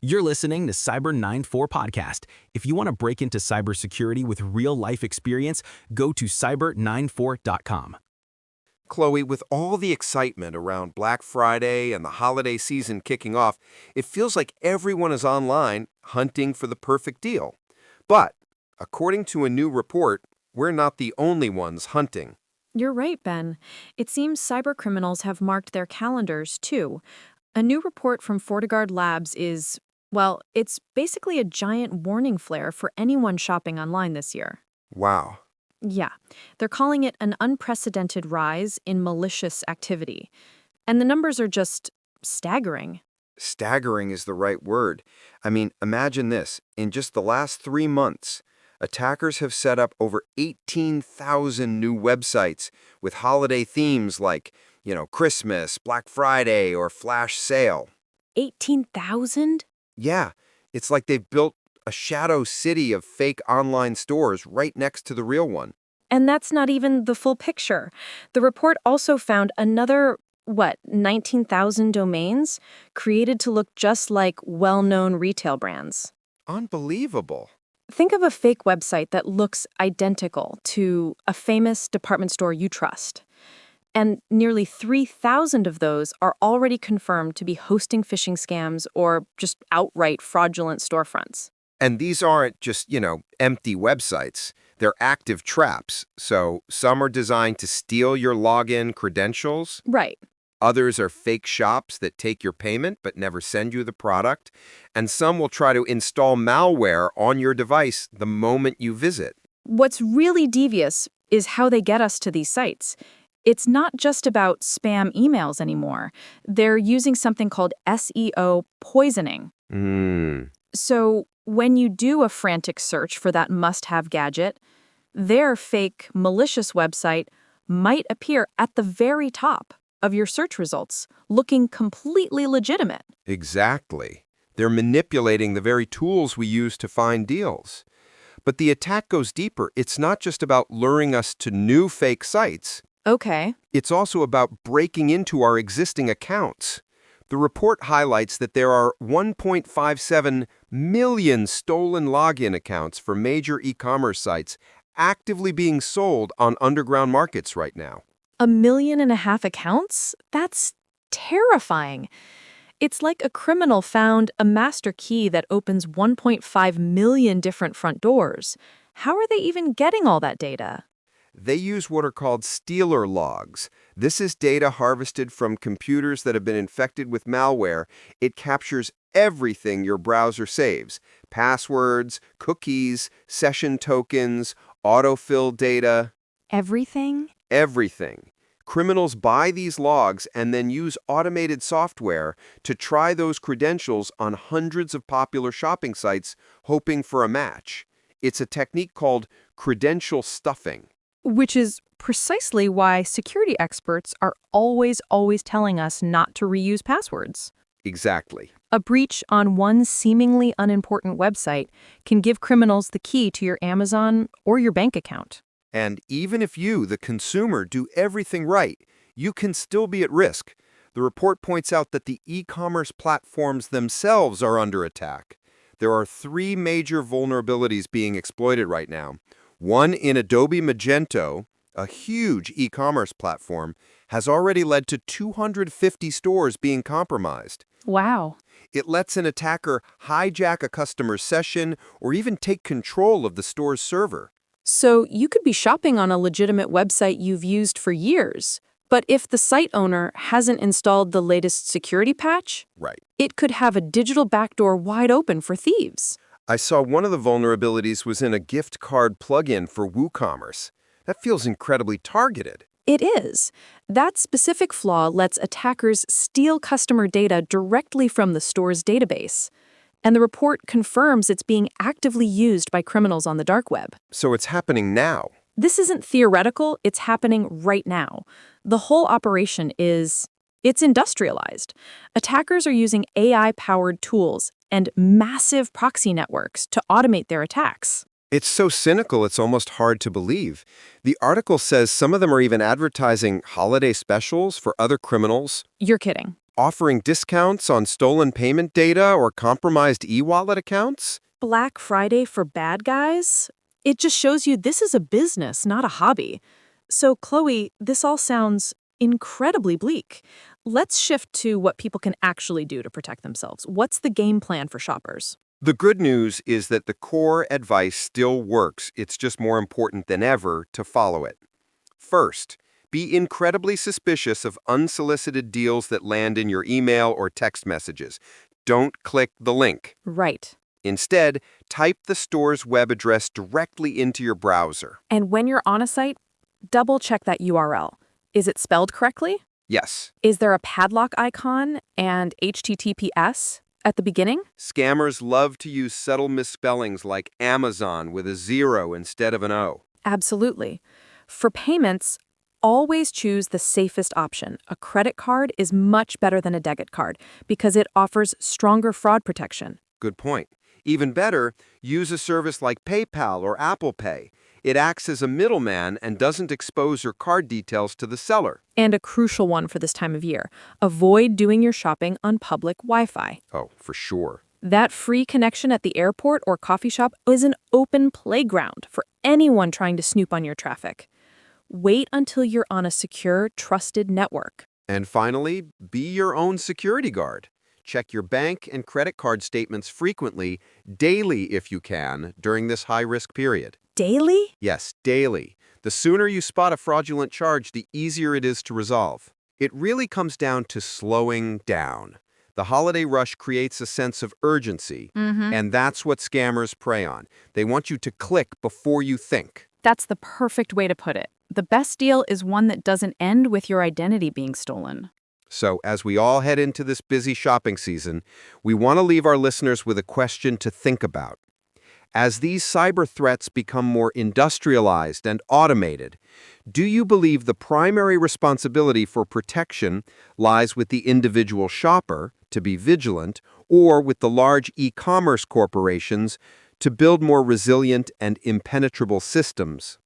You're listening to Cyber 94 Podcast. If you want to break into cybersecurity with real-life experience, go to cyber94.com. Chloe, with all the excitement around Black Friday and the holiday season kicking off, it feels like everyone is online hunting for the perfect deal. But, according to a new report, we're not the only ones hunting. You're right, Ben. It seems cybercriminals have marked their calendars, too. A new report from FortiGuard Labs is, well, it's basically a giant warning flare for anyone shopping online this year. Wow. Yeah, they're calling it an unprecedented rise in malicious activity. And the numbers are just staggering. Staggering is the right word. I mean, imagine this. In just the last 3 months, attackers have set up over 18,000 new websites with holiday themes like, Christmas, Black Friday, or Flash Sale. 18,000? Yeah, it's like they've built a shadow city of fake online stores right next to the real one. And that's not even the full picture. The report also found another, 19,000 domains created to look just like well-known retail brands. Unbelievable. Think of a fake website that looks identical to a famous department store you trust. And nearly 3,000 of those are already confirmed to be hosting phishing scams or just outright fraudulent storefronts. And these aren't just, empty websites. They're active traps. So some are designed to steal your login credentials. Right. Others are fake shops that take your payment but never send you the product. And some will try to install malware on your device the moment you visit. What's really devious is how they get us to these sites. It's not just about spam emails anymore. They're using something called SEO poisoning. So when you do a frantic search for that must-have gadget, their fake, malicious website might appear at the very top of your search results, looking completely legitimate. Exactly. They're manipulating the very tools we use to find deals. But the attack goes deeper. It's not just about luring us to new fake sites. Okay. It's also about breaking into our existing accounts. The report highlights that there are 1.57 million stolen login accounts for major e-commerce sites actively being sold on underground markets right now. 1.5 million accounts? That's terrifying. It's like a criminal found a master key that opens 1.5 million different front doors. How are they even getting all that data? They use what are called stealer logs. This is data harvested from computers that have been infected with malware. It captures everything your browser saves: passwords, cookies, session tokens, autofill data. Everything? Everything. Criminals buy these logs and then use automated software to try those credentials on hundreds of popular shopping sites, hoping for a match. It's a technique called credential stuffing. Which is precisely why security experts are always telling us not to reuse passwords. Exactly. A breach on one seemingly unimportant website can give criminals the key to your Amazon or your bank account. And even if you, the consumer, do everything right, you can still be at risk. The report points out that the e-commerce platforms themselves are under attack. There are 3 major vulnerabilities being exploited right now. One in Adobe Magento, a huge e-commerce platform, has already led to 250 stores being compromised. Wow. It lets an attacker hijack a customer's session or even take control of the store's server. So you could be shopping on a legitimate website you've used for years, but if the site owner hasn't installed the latest security patch, Right. it could have a digital backdoor wide open for thieves. I saw one of the vulnerabilities was in a gift card plugin for WooCommerce. That feels incredibly targeted. It is. That specific flaw lets attackers steal customer data directly from the store's database. And the report confirms it's being actively used by criminals on the dark web. So it's happening now. This isn't theoretical, it's happening right now. The whole operation it's industrialized. Attackers are using AI-powered tools and massive proxy networks to automate their attacks. It's so cynical, it's almost hard to believe. The article says some of them are even advertising holiday specials for other criminals. You're kidding. Offering discounts on stolen payment data or compromised e-wallet accounts? Black Friday for bad guys? It just shows you this is a business, not a hobby. So, Chloe, this all sounds incredibly bleak. Let's shift to what people can actually do to protect themselves. What's the game plan for shoppers? The good news is that the core advice still works. It's just more important than ever to follow it. First, be incredibly suspicious of unsolicited deals that land in your email or text messages. Don't click the link. Right. Instead, type the store's web address directly into your browser. And when you're on a site, double check that URL. Is it spelled correctly? Yes, Is there a padlock icon and HTTPS at the beginning? scammers love to use subtle misspellings like Amazon with a 0 instead of an O. Absolutely. For payments, always choose the safest option. A credit card is much better than a debit card because it offers stronger fraud protection. Good point. Even better, use a service like PayPal or Apple Pay. It acts as a middleman and doesn't expose your card details to the seller. And a crucial one for this time of year, avoid doing your shopping on public Wi-Fi. Oh, for sure. That free connection at the airport or coffee shop is an open playground for anyone trying to snoop on your traffic. Wait until you're on a secure, trusted network. And finally, be your own security guard. Check your bank and credit card statements frequently, daily if you can, during this high-risk period. Daily? Yes, daily. The sooner you spot a fraudulent charge, the easier it is to resolve. It really comes down to slowing down. The holiday rush creates a sense of urgency, and that's what scammers prey on. They want you to click before you think. That's the perfect way to put it. The best deal is one that doesn't end with your identity being stolen. So, as we all head into this busy shopping season, we want to leave our listeners with a question to think about. As these cyber threats become more industrialized and automated, do you believe the primary responsibility for protection lies with the individual shopper to be vigilant, or with the large e-commerce corporations to build more resilient and impenetrable systems?